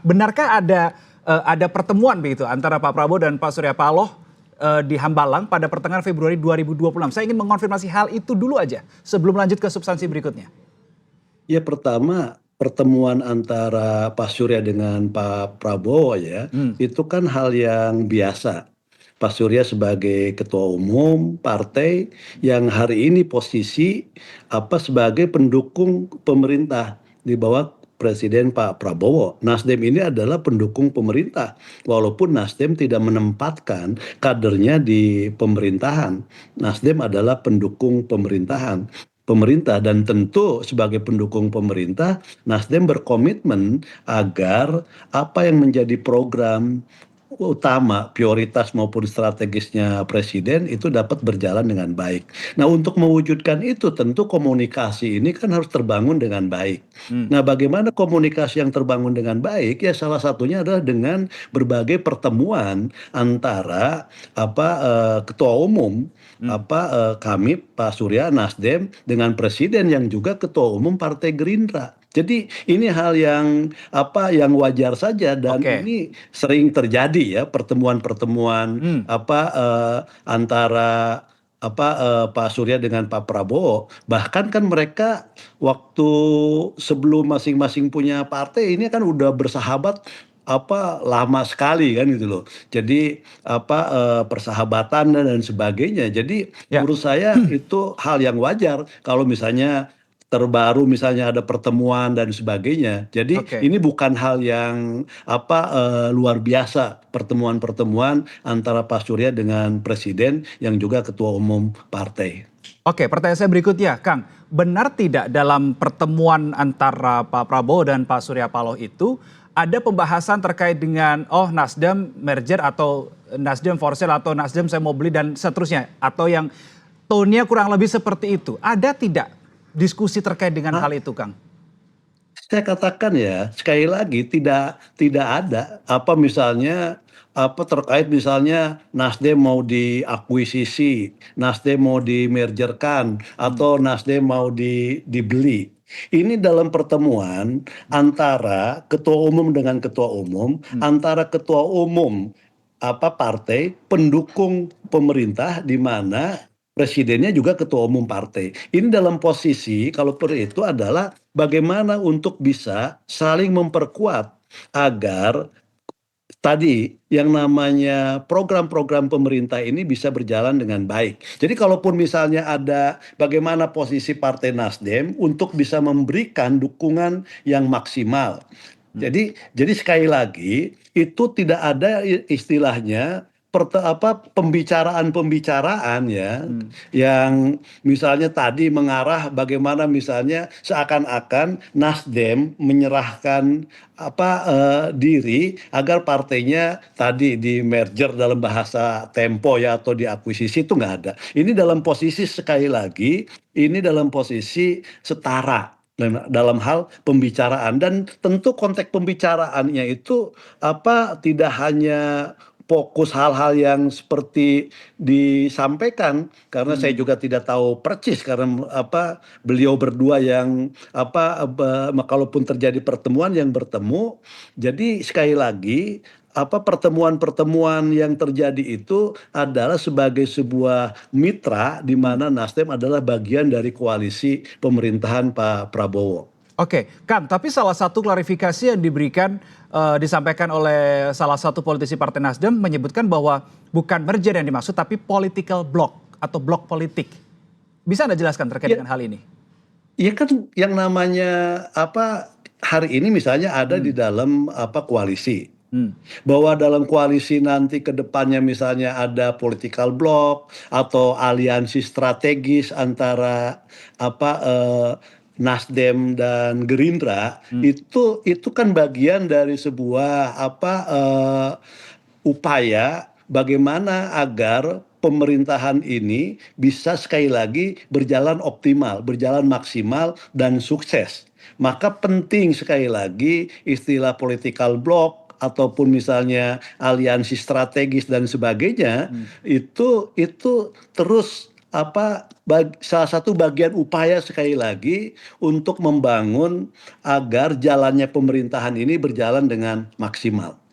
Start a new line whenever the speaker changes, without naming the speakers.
benarkah ada pertemuan begitu antara Pak Prabowo dan Pak Surya Paloh di Hambalang pada pertengahan Februari 2026? Saya ingin mengonfirmasi hal itu dulu aja sebelum lanjut ke substansi berikutnya.
Ya pertama, pertemuan antara Pak Surya dengan Pak Prabowo ya, itu kan hal yang biasa. Pak Surya sebagai ketua umum partai yang hari ini posisi sebagai pendukung pemerintah di bawah Presiden Pak Prabowo. Nasdem ini adalah pendukung pemerintah, walaupun Nasdem tidak menempatkan kadernya di pemerintahan. Nasdem adalah pendukung pemerintah dan tentu sebagai pendukung pemerintah Nasdem berkomitmen agar apa yang menjadi program utama, prioritas maupun strategisnya presiden itu dapat berjalan dengan baik. Nah, untuk mewujudkan itu tentu komunikasi ini kan harus terbangun dengan baik. Nah, bagaimana komunikasi yang terbangun dengan baik? Ya salah satunya adalah dengan berbagai pertemuan antara ketua umum kami Pak Surya Nasdem dengan presiden yang juga ketua umum Partai Gerindra. Jadi ini hal yang wajar saja dan
Oke.
ini sering terjadi ya pertemuan-pertemuan antara Pak Surya dengan Pak Prabowo. Bahkan kan mereka waktu sebelum masing-masing punya partai ini kan udah bersahabat lama sekali kan gitu loh. Jadi persahabatan dan sebagainya. Jadi
Ya.
menurut saya itu hal yang wajar kalau misalnya terbaru misalnya ada pertemuan dan sebagainya. Jadi
Oke.
ini bukan hal yang luar biasa pertemuan-pertemuan antara Pak Surya dengan presiden yang juga ketua umum partai.
Oke, pertanyaan saya berikutnya, Kang. Benar tidak dalam pertemuan antara Pak Prabowo dan Pak Surya Paloh itu ada pembahasan terkait dengan Nasdem merger atau Nasdem for sale atau Nasdem saya mau beli dan seterusnya, atau yang tone-nya kurang lebih seperti itu. Ada tidak diskusi terkait dengan hal itu, Kang?
Saya katakan ya, sekali lagi tidak ada misalnya terkait misalnya Nasdem mau diakuisisi, Nasdem mau dimergerkan atau Nasdem mau dibeli. Ini dalam pertemuan antara ketua umum dengan ketua umum, antara ketua umum partai pendukung pemerintah di mana presidennya juga ketua umum partai. Ini dalam posisi kalau itu adalah bagaimana untuk bisa saling memperkuat agar tadi yang namanya program-program pemerintah ini bisa berjalan dengan baik. Jadi kalaupun misalnya ada bagaimana posisi Partai Nasdem untuk bisa memberikan dukungan yang maksimal. Jadi sekali lagi itu tidak ada istilahnya pembicaraan-pembicaraan ya yang misalnya tadi mengarah bagaimana misalnya seakan-akan Nasdem menyerahkan diri agar partainya tadi di merger dalam bahasa Tempo ya atau diakuisisi itu nggak ada. Ini dalam posisi sekali lagi ini dalam posisi setara dalam hal pembicaraan dan tentu konteks pembicaraannya itu tidak hanya fokus hal-hal yang seperti disampaikan karena saya juga tidak tahu persis karena beliau berdua yang kalaupun terjadi pertemuan yang bertemu jadi sekali lagi pertemuan-pertemuan yang terjadi itu adalah sebagai sebuah mitra di mana Nasdem adalah bagian dari koalisi pemerintahan Pak Prabowo.
Oke, Kang, tapi salah satu klarifikasi yang disampaikan oleh salah satu politisi Partai Nasdem menyebutkan bahwa bukan merger yang dimaksud tapi political block atau blok politik. Bisa Anda jelaskan terkait dengan hal ini?
Iya kan yang namanya hari ini misalnya ada di dalam koalisi. Bahwa dalam koalisi nanti ke depannya misalnya ada political block atau aliansi strategis antara Nasdem dan Gerindra itu kan bagian dari sebuah upaya bagaimana agar pemerintahan ini bisa sekali lagi berjalan optimal, berjalan maksimal dan sukses. Maka penting sekali lagi istilah political block ataupun misalnya aliansi strategis dan sebagainya itu terus salah satu bagian upaya sekali lagi untuk membangun agar jalannya pemerintahan ini berjalan dengan maksimal.